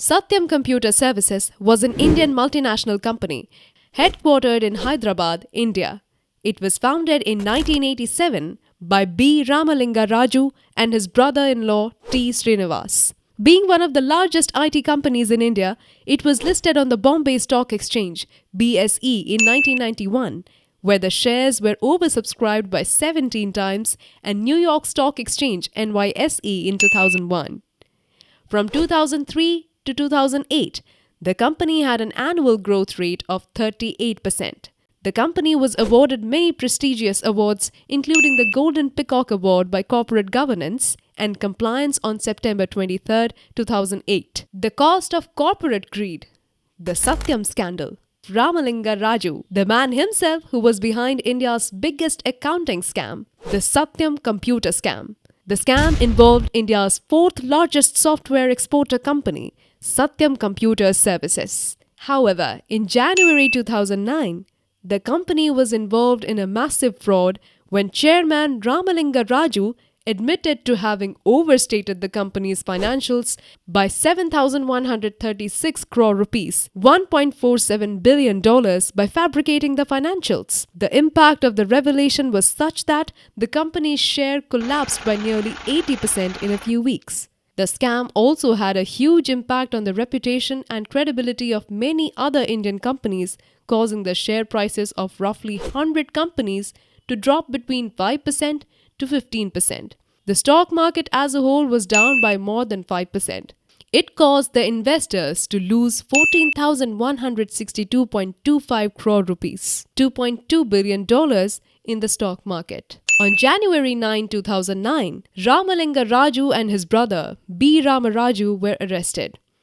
Satyam Computer Services was an Indian multinational company headquartered in Hyderabad, India. It was founded in 1987 by B.Ramalinga Raju and his brother-in-law T. Srinivas. Being one of the largest IT companies in India, it was listed on the Bombay Stock Exchange (BSE) in 1991, where the shares were oversubscribed by 17 times, and New York Stock Exchange (NYSE) in 2001. From 2003 to 2008, the company had an annual growth rate of 38%. The company was awarded many prestigious awards, including the Golden Peacock Award by Corporate Governance and Compliance on September 23, 2008. The cost of corporate greed. The Satyam scandal. Ramalinga Raju, the man himself who was behind India's biggest accounting scam, the Satyam computer scam. The scam involved India's fourth largest software exporter company, Satyam Computer Services. However, in January 2009, the company was involved in a massive fraud when Chairman Ramalinga Raju admitted to having overstated the company's financials by 7,136 crore rupees, $1.47 billion by fabricating the financials. The impact of the revelation was such that the company's share collapsed by nearly 80% in a few weeks. The scam also had a huge impact on the reputation and credibility of many other Indian companies, causing the share prices of roughly 100 companies to drop between 5% to 15%. The stock market as a whole was down by more than 5%. It caused the investors to lose 14,162.25 crore rupees, $2.2 billion in the stock market. On January 9, 2009, Ramalinga Raju and his brother B.Rama Raju were arrested.